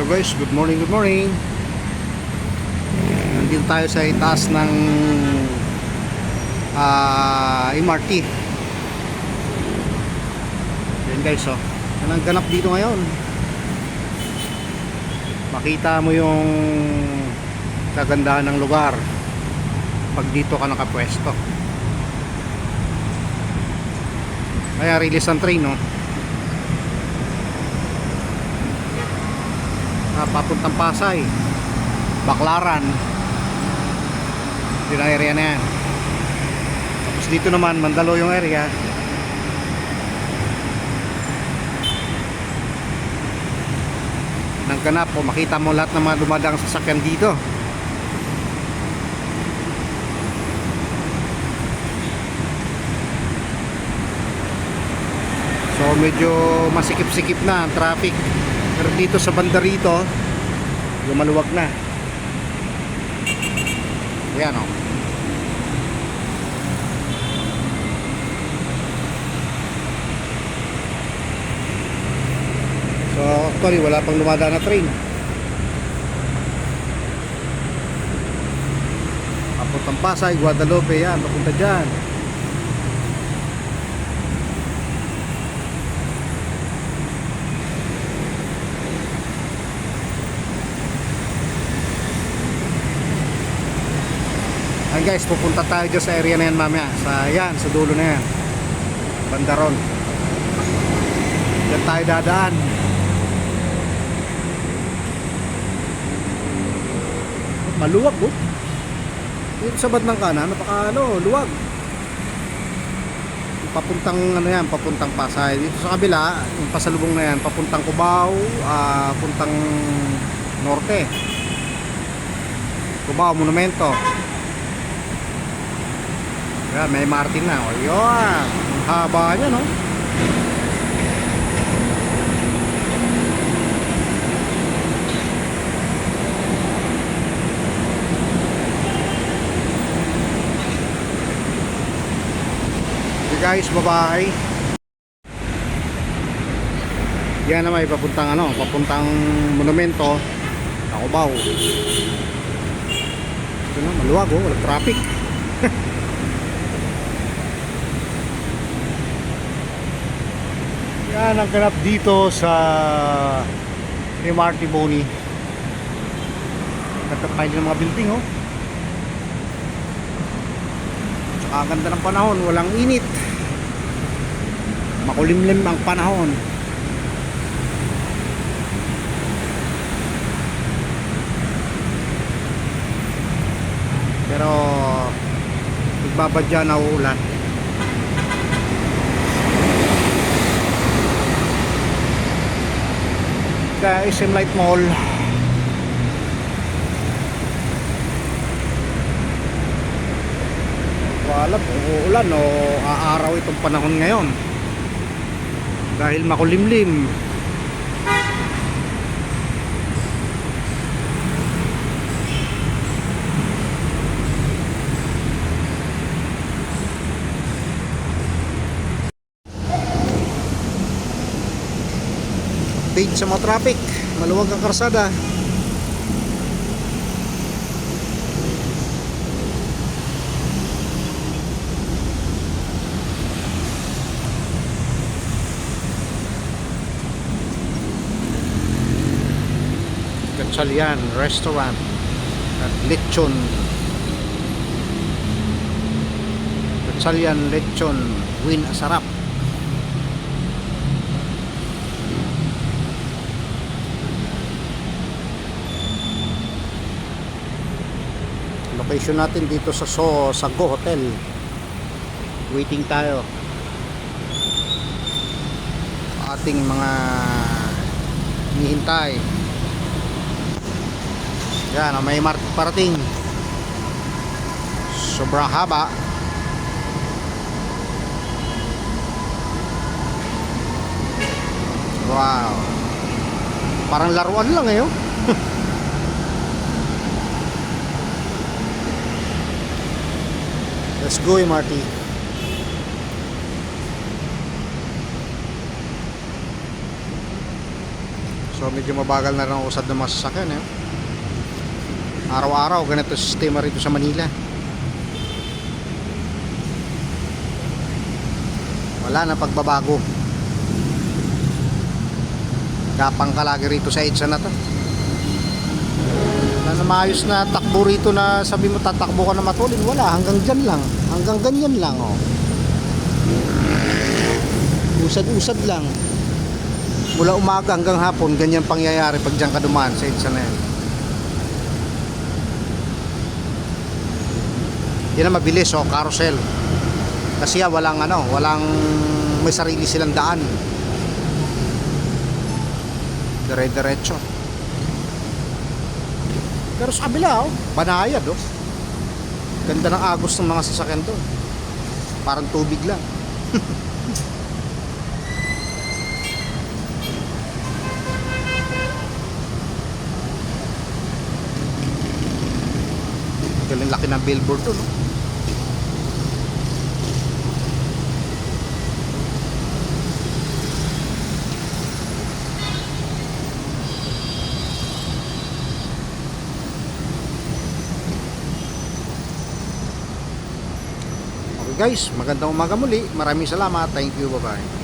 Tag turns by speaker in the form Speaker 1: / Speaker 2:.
Speaker 1: Hello guys, good morning, good morning. Nandito tayo sa itaas ng MRT. Yan guys, oh. Yan ang ganap dito ngayon. Makita mo yung kagandahan ng lugar pag dito ka nakapwesto. Kaya release ang train, no? Papuntang Pasay, Baclaran, yung area na yan. Tapos dito naman Mandaluyong area. Nang ganap po, makita mo lahat ng mga dumadang sasakyan dito. So medyo masikip-sikip na ang traffic. Pero dito sa banda rito, lumaluwag na. Ayan, o. So actually wala pang dumadaan na train. Papuntang Pasay, Guadalupe, yan, papunta dyan. Ayan guys, pupunta tayo dyan sa area na yan mamaya. Sa dulo na yan, Bandaron. Diyan tayo dadaan. Maluwag, oh. Dito sa bandang kanan, luwag. Papuntang papuntang Pasay. Dito sa kabila, yung pasalubong na yan, papuntang Cubao, puntang Norte, Cubao, Monumento. Yan, may Martin na. O yun, haba niya, no? Guys, bye-bye. Yan naman papuntang papuntang Monumento, Cubao. Ito na, maluwag, oh, walang traffic. Yan ang ganap dito sa MRT Boni. Nagkakain ng mga building, oh. Ang ganda ng panahon, walang init, makulimlim ang panahon. Pero nagbabadya na uulan. Sa SM Light Mall, wala kung uulan o aaraw itong panahon ngayon dahil makulimlim. Update sa mga traffic, maluwag ang karsada. Gatchalian Restaurant at Lechon. Gatchalian Lechon Win Sarap. Location natin dito sa Sago Hotel. Waiting tayo ating mga hinihintay. Yan, may parating. Sobrang haba. Wow. Parang laruan lang eh, oh. Let's go, MRT. So medyo mabagal na rin ang usad ng mga sasakyan eh. Araw-araw ganito sistema rito sa Manila. Wala na pagbabago. Gapang ka lagi rito sa EDSA na to. Wala na maayos na takbo rito na sabi mo tatakbo ka na matulin. Wala, hanggang dyan lang. Hanggang ganyan lang oh. Usad-usad lang. Mula umaga hanggang hapon, ganyan pangyayari pag dyan ka dumaan sa EDSA na yan. Yan na mabilis oh, carousel. Kasi walang walang may sarili silang daan. Dire-diretso. Pero sa kabila oh, banayad oh. Ganda ng agos ng mga sasakyan doon. Parang tubig lang. Galing laki ng billboard doon no? Okay guys, magandang umaga muli. Maraming salamat. Thank you. Bye bye.